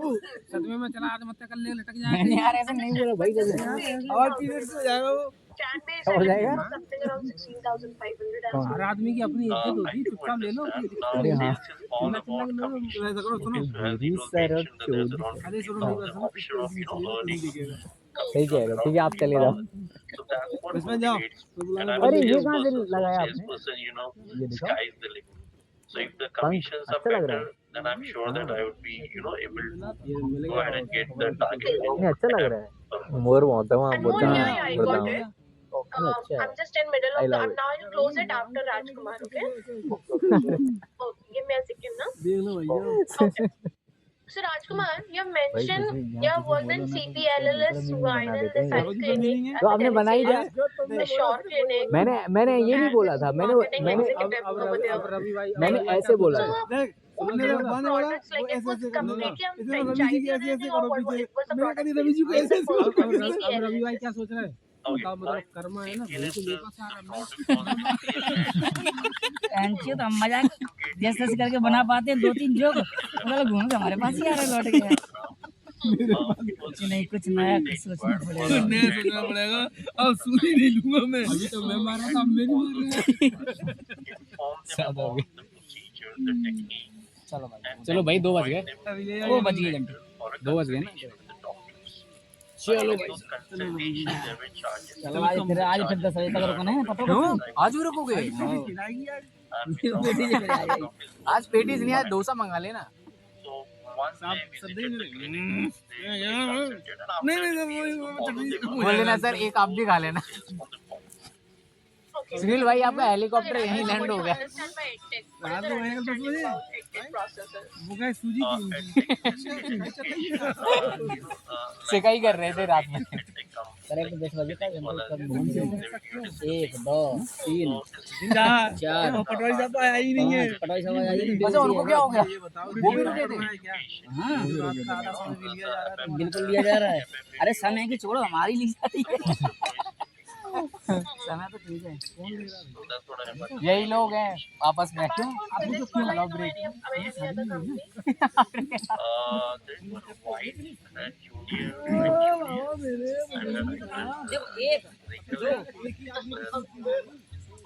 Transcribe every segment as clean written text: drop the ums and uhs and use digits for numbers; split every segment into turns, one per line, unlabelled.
सदमे में चला आज मत कर ले लटक जाए।
मैंने यार ऐसा नहीं बोला भाई, जैसे
और पीरियड से हो जाएगा वो।
हो जाएगा।
हर आदमी की अपनी इज्जत होती है, चुपचाप ले लो।
अरे हाँ,
सुनो
सर
अरे सुनो नहीं बस
सही कह रहे हो। ठीक है, आप चले जाओ।
इसमें जाओ।
अरे ये कहाँ से लगाया आपने? ये दिखाओ।
So if the
पंख
commissions are
अच्छा लग रहा
better,
है।
then I'm sure that I would be, able to
ये
go
मिलेगा
ahead and get the target.
नहीं, अच्छा लग रहा है। मोर बहुत है वहाँ,
And more
बताओ।
here, I got it.
अच्छा है।
I'm just in middle
I
of the.
love
I'm
it.
now I'll close it after Rajkumar. Okay. Oh, give me a second now.
देख लो भैया।
Okay. So Rajkumar, you have mentioned you have worked in CPLLS, vinyl, the site clinic,
तो आपने बना ही दिया।
the short clinic.
मैंने ये नहीं बोला था। मैंने ऐसे बोला था।
Products like it was completely on franchisee or what was it? Was the product
Ravi ji को ऐसे
based on CPLLS?
रवि भाई क्या सोच रहा है?
Okay,
मतलब कर्मा है ना, बिल्कुल लेकर आ रहा है।
तो हम मजाक जैसे तैसे करके बना पाते हैं 2-3 जोक, मतलब घूम के हमारे पास ही आ रहे लौट के। कुछ नहीं, कुछ नया कुछ सोचना पड़ेगा।
अब सुन ही नहीं लूंगा मैं। अभी तो मैं मार रहा था, अब मेरी मार रहा है।
चलो भाई 2 बज गए।
2 बज गए घंटे।
2 बज गए ना।
चलो
चलो आज फिर 10 बजे तक रुकना है। पटो
क्यों? आज भी रुकोगे? आज पेटीज नहीं, आज डोसा मंगा लेना। बोल देना सर, एक आप भी खा लेना। सुनील भाई, आपका हेलीकॉप्टर यहीं लैंड हो गया।
Understand my edtech. What
रात
is
में
the
आएगा 10
understanding
बजे।
about edtech processes?
वो क्या सूजी की
सिकाई कर रहे थे रात में।
करेक्ट 10 बजे तक 1 2 3 4
पटवारी साहब आया ही नहीं है।
पटवारी साहब आई नहीं।
अच्छा, उनको क्या हो गया?
ये बताओ,
वो भी रुके थे?
हाँ
रात का आधा समय भी लिया जा रहा है।
बिल्कुल लिया जा रहा है। अरे समय की छोड़ो, हमारी ली जा रही है। समय तो ठीक है।
यही लोग हैं आपस में।
Apart from physics, will I know any other company?
देखो एक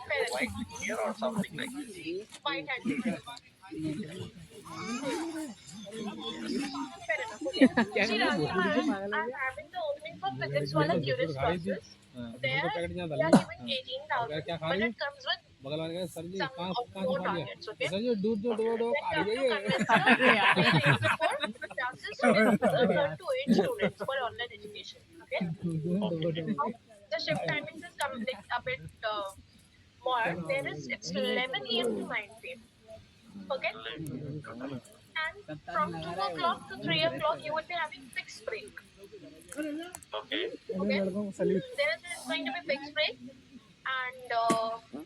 Fair enough.
or something like this.
White handed. Fair enough. Okay. See, Rajkumar, I'm having the opening for physics wala curious process. There, we are giving 18,000, but it comes with
बगल वाले का sir जी
some
कहाँ
of
कहाँ
more
खा लिया?
targets. Okay.
Sir जी दूध दो दो दो
Then
खा
you have to
लीजिए।
convince the classes to 8 students for online education. Okay. The shift timings is like a bit more. There is it's 11 a.m. to 9 p.m. Okay. And from 2 o'clock to 3 o'clock, you would be having fixed break.
Okay.
Okay. There is going to be fixed break, and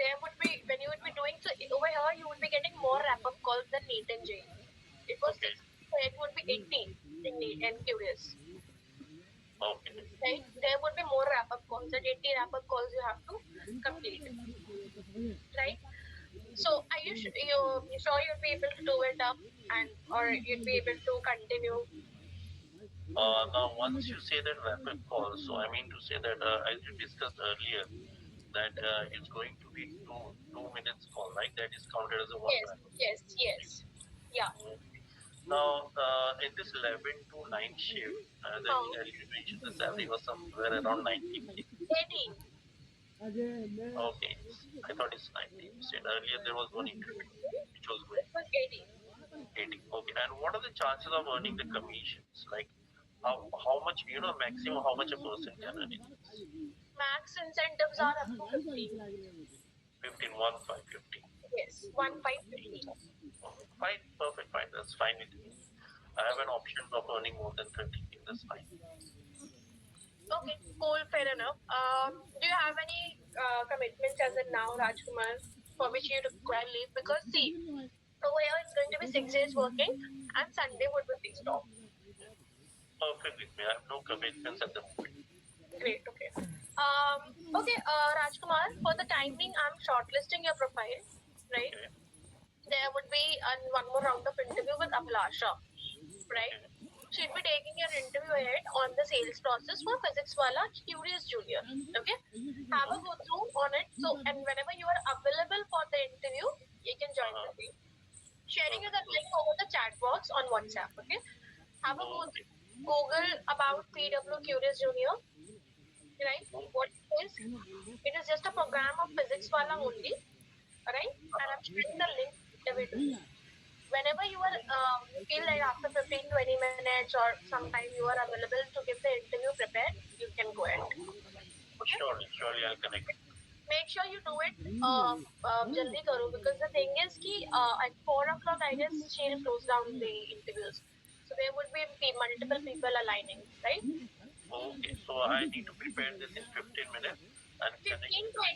there would be when you would be doing so over here, you would be getting more wrap-up calls than NEET and JEE. It was 6, so it would be 18 in NEET and QS.
Okay.
Right? There would be more wrap-up calls. That 80 wrap-up calls you have to complete. Right? So are you sure you'll be able to do it up or you'd be able to continue?
Now, once you say that rapid call, so I mean to say that as you discussed earlier, that it's going to be 2 minutes call, right? That is counted as a one time.
Yes. Yeah.
Now, in this 11 to 9 shift, the you mentioned the salary was somewhere around 19K.
18.
Okay, I thought it's 19. You said earlier there was one interview which was going
It was 18.
80. Okay, and what are the chances of earning the commissions? Like, how much, maximum how much a person can earn in this?
Max incentives are up to 15.
15, 1,550.
Yes, 1,550.
Fine, perfect, fine. That's fine with me. I have an option of earning more than 30K. That's fine.
Okay, cool, fair enough. Do you have any commitments as of now, Rajkumar, for which you require leave? Because see, over here it's going to be 6 days working and Sunday would be fixed off.
Perfect with me. I have no commitments at the moment.
Great, okay. Okay, Rajkumar, for the timing, I'm shortlisting your profile, right?
Okay.
There would be one more round of interview with Abhilasha, right? she'll be taking your interview ahead on the sales process for physics wala Curious Junior. Okay, have a go through on it. So, and whenever you are available for the interview, you can join the team. Sharing you the link over the chat box on WhatsApp. Okay, have a go
Okay.
Google about PW Curious Junior. Right? What it is? It is just a program of physics wala only. Right? And I'm sharing the link every whenever you are feel like after 15-20 minutes or sometime you are available to give the interview prepared, you can go ahead. Okay?
Surely I'll connect.
Make sure you do it jaldi karo, because the thing is ki at 4 o'clock I guess she'll close down the interviews. So there would be multiple people aligning, right?
Okay, so I need to prepare this in 15 minutes and connect.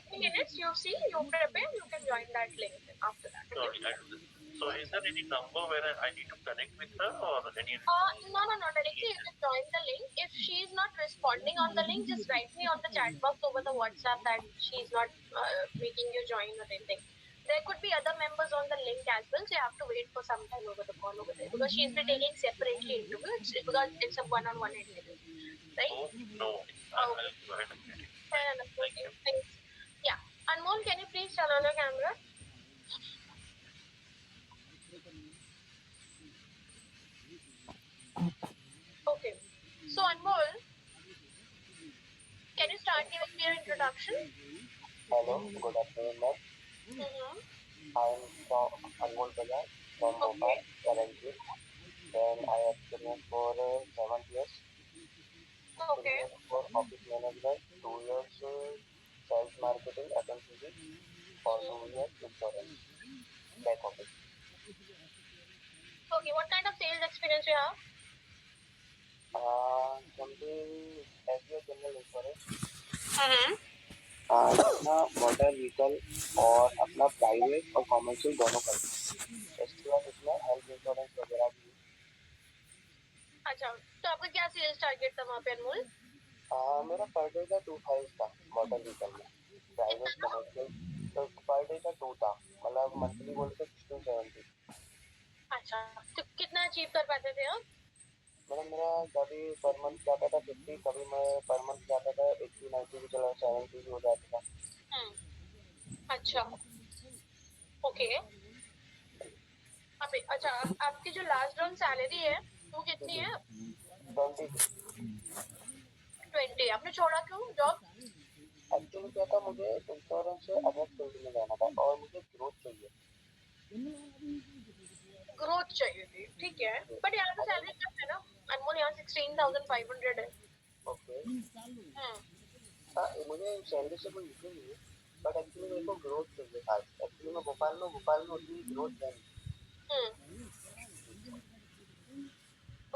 15-20 minutes, you see, you prepare, you can join that link after that. Okay?
Surely I'll do this. So is there any number where I need to connect with her or any?
No. Directly you can join the link. If she is not responding on the link, just write me on the chat box over the WhatsApp that she is not making you join or anything. There could be other members on the link as well, so you have to wait for some time over the call over there because she's been taking separately interviews because it's a one-on-one interview, right?
Oh, no. I'll go ahead and get it.
Fair enough.
Thank you.
Thanks. Yeah. Anmol, can you please turn on your camera? Okay. So Anmol, can you start giving me your introduction?
Hello, good afternoon, ma'am.
Mm-hmm.
I'm from Anmol Bajaj from Bhopal, currently. Then I have experience for 7 years.
Okay.
For office management, 2 years sales marketing, FMCG, for 2 years insurance, back office.
Okay, what kind of sales experience you have?
Something SBI General Insurance,
Mm-hmm.
अपना motor vehicle और अपना private और commercial दोनों करते हैं. इसके बाद इसमें हेल्थ इंश्योरेंस वगैरह भी.
अच्छा, तो आपका क्या सेल्स टारगेट था वहाँ पे अनमोल?
मेरा पर डे का 2,500 था मोटर व्हीकल में, प्राइवेट कमर्शियल तो पर डे का 2 था, मतलब मंथली बोले तो 1670.
अच्छा, तो कितना अचीव कर पाते थे आप?
मतलब मेरा कभी पर मंथ जाता था 50, कभी मैं पर मंथ जाता था 80, 90 भी चला, 70 भी हो जाता था.
अच्छा, ओके. अभी अच्छा, आपकी जो लास्ट राउंड सैलरी है वो कितनी है? 20. आपने छोड़ा क्यों जॉब?
एक्चुअली क्या था, मुझे इंश्योरेंस से अदर फील्ड में जाना था और मुझे ग्रोथ चाहिए.
ग्रोथ चाहिए थी, ठीक है. बट यहाँ पे सैलरी कम है ना अनमोल, यहाँ 16,500 है.
ओके. हाँ, मुझे सैलरी से कोई इशू नहीं है, बट एक्चुअली मेरे को ग्रोथ चाहिए था. एक्चुअली मैं भोपाल में उतनी ग्रोथ है नहीं.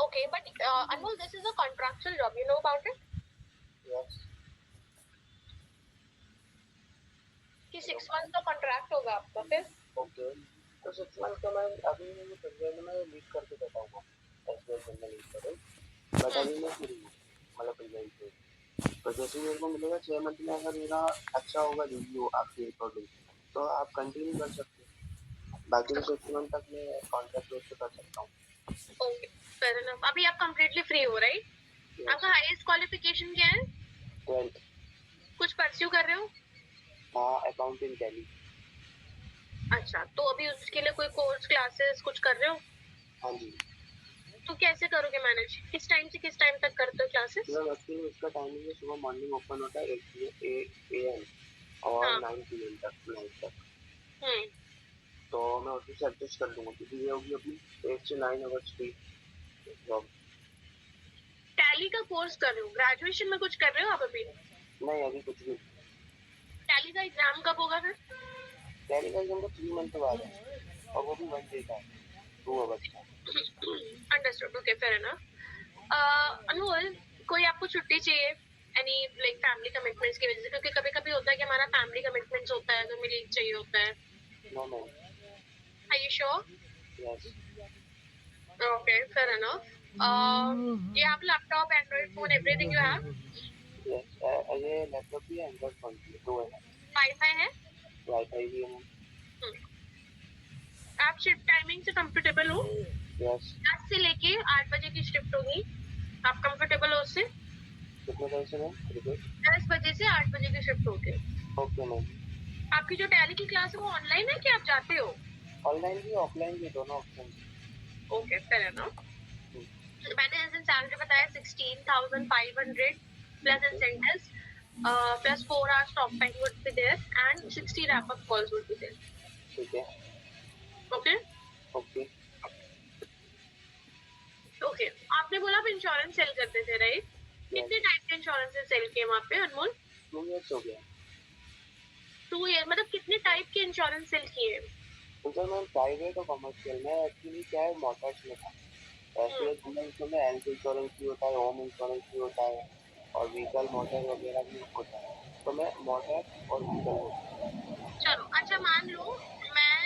Okay, but Anmol, this is a contractual job. You know about it?
Yes.
कि 6 months का contract होगा आपका फिर?
ओके, तो 6 मंथ का मैं अभी प्रेजेंट में लीड करके बैठा हूँ एसबीआई जनरल इंश्योरेंस, बट अभी मैं फ्री हूँ, मतलब प्रेजेंट पे. तो जैसे मेरे को मिलेगा 6 मंथ में, अगर मेरा अच्छा होगा रिव्यू आपके अकॉर्डिंग तो आप कंटिन्यू कर सकते हो. बाकी तो 6 मंथ तक मैं कॉन्ट्रैक्ट बेस पे कर सकता हूँ.
Okay, fair enough. अभी आप completely free हो, right? आपका highest qualification क्या है?
12th.
कुछ pursue कर रहे हो?
हाँ, अकाउंटिंग टैली.
अच्छा, तो अभी उसके लिए कोई कोर्स क्लासेस कुछ कर रहे हो?
हाँ जी.
तो कैसे करोगे मैनेज? किस टाइम से किस टाइम तक करते हो क्लासेस?
मतलब एक्चुअली उसका टाइमिंग है, सुबह मॉर्निंग ओपन होता है 8 AM और 9 PM तक, नाइट तक. तो मैं उसमें से एडजस्ट कर लूँगा क्योंकि ये होगी अपनी 8 से 9 आवर्स की जॉब.
टैली का कोर्स कर रहे हो? ग्रेजुएशन में कुछ कर रहे हो आप अभी?
नहीं, अभी कुछ भी.
टैली का एग्जाम कब होगा फिर?
टैली का एग्जाम तो 3 मंथ बाद है और वो भी 1 डे का, 2 आवर्स का.
Understood. Okay, fair enough. Anmol, कोई आपको छुट्टी चाहिए एनी लाइक फैमिली कमिटमेंट्स की वजह से? क्योंकि कभी कभी होता है कि हमारा फैमिली कमिटमेंट्स होता है तो हमें लीव चाहिए होता है.
No no.
Are you sure?
Yes.
Okay, fair enough. You have laptop, Android phone, everything you have?
यस, ये लैपटॉप भी है, एंड्रॉइड फोन भी है, 2 है.
वाईफाई है?
वाईफाई भी है.
आप शिफ्ट टाइमिंग से कंफर्टेबल हो?
यस।
10 से लेके 8 बजे की शिफ्ट होगी, आप कंफर्टेबल हो उससे?
कितने बजे से मैम? रिपीट।
10 बजे से 8 बजे की शिफ्ट होगी।
Okay ma'am.
आपकी जो टैली की क्लास है वो ऑनलाइन है कि आप जाते हो?
ऑनलाइन भी ऑफलाइन भी दोनों ऑप्शन।
Okay, fair enough. मैंने एज इन सैलरी बताया 16,500 plus incentives, plus 4 hours talk time would be there and 60 wrap up calls would be there.
ठीक है।
Okay?
ओके।
Okay. आपने बोला आप इंश्योरेंस सेल करते थे, राइट? कितने टाइप के इंश्योरेंस सेल किए वहाँ पे अनमोल?
2 years हो गया।
2 ईयर मतलब कितने टाइप के इंश्योरेंस सेल किए?
सर मैम प्राइवेट और कमर्शियल में एक्चुअली क्या है मोटर्स में था। ऐसे इसमें हेल्थ इंश्योरेंस भी होता है, होम इंश्योरेंस भी होता है और व्हीकल मोटर वगैरह भी होता है। तो मैं मोटर और व्हीकल।
चलो अच्छा मान लो मैं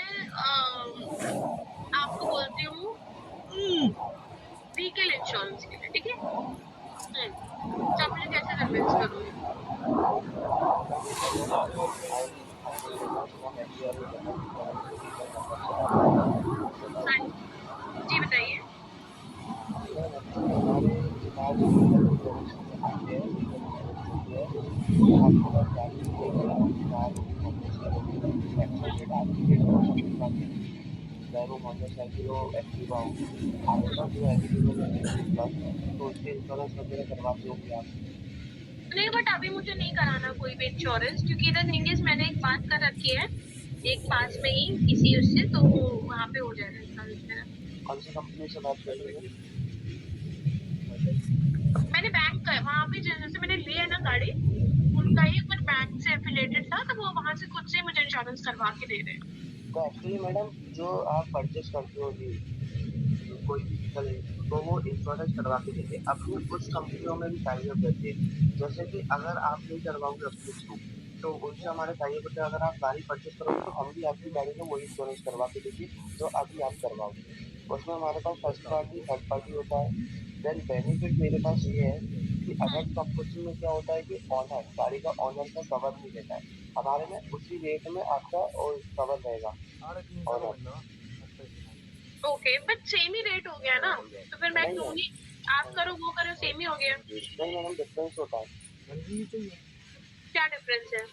आपको बोलती हूँ व्हीकल इंश्योरेंस के लिए, ठीक है? तो आप मुझे कैसे कन्विंस करोगे? जी बताइए।
मोटरसाइकिल हो, एक्टिवा हो, आपके पास जो एलिजिबल है तो उसके इंश्योरेंस वगैरह करवाते होंगे आप।
नहीं बट अभी मुझे नहीं कराना कोई भी इंश्योरेंस, क्योंकि द थिंग इज मैंने एक बात कर रखी है एक पास में ही किसी उससे, तो वहाँ पे हो जाएगा इंश्योरेंस मेरा।
कौन सी कंपनी से बात कर रही है?
मैंने बैंक का वहाँ पे जैसे मैंने लिया ना गाड़ी, उनका ही कुछ बैंक से एफिलेटेड था, तो वो वहाँ से खुद से मुझे इंश्योरेंस करवा के दे रहे हैं।
तो एक्चुअली मैडम जो आप परचेस करते हो जी कोई भी व्हीकल तो वो इंश्योरेंस करवा के देते हैं। अपनी कुछ कंपनियों में भी टाई अप रहते हैं, जैसे कि अगर आप नहीं करवाओगे अपने थ्रू तो उनसे हमारे टाई अप होते हैं। अगर आप गाड़ी परचेस करोगे तो हम भी आपकी गाड़ी में वही इंश्योरेंस करवा के देंगे जो अभी आप करवाओगे। उसमें हमारे पास फर्स्ट पार्टी थर्ड पार्टी होता है। देन बेनिफिट मेरे पास ये है कि अगर सब कुछ में क्या होता है कि ऑनर गाड़ी का ऑनर का कवर नहीं रहता है हमारे में, उसी रेट में आपका और कवर रहेगा ऑनर।
ओके बट सेम ही रेट हो गया ना, तो फिर मैं क्यों नहीं, आप करो वो करो सेम ही हो गया।
नहीं मैडम डिफरेंस होता है।
क्या डिफरेंस है?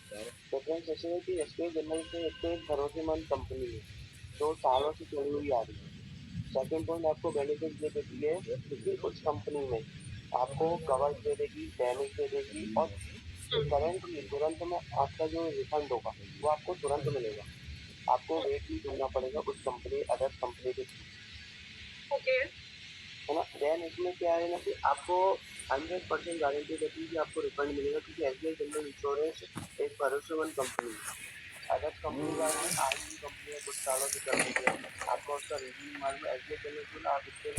डिफरेंस ऐसे है कि एसबीआई जनरल से एक तो एक भरोसेमंद कंपनी है जो सालों से चली हुई आ रही है। सेकंड पॉइंट आपको बेनिफिट ये देती है क्योंकि उस कंपनी में आपको कवर दे देगी, डैमेज दे देगी और करंटली तुरंत में आपका जो रिफंड होगा वो आपको तुरंत मिलेगा। आपको वेट नहीं करना पड़ेगा उस कंपनी अदर कंपनी के थ्रू।
ओके
है ना। देन इसमें क्या है ना कि आपको 100% गारंटी रहती है कि आपको रिफंड मिलेगा क्योंकि एसबीआई जनरल इंश्योरेंस एक भरोसेमंद कंपनी है। अदर कंपनी का आज की कंपनी है कुछ सालों से चल रही है, आपको उसका रिव्यू मालूम है। एसबीआई जनरल आप इसके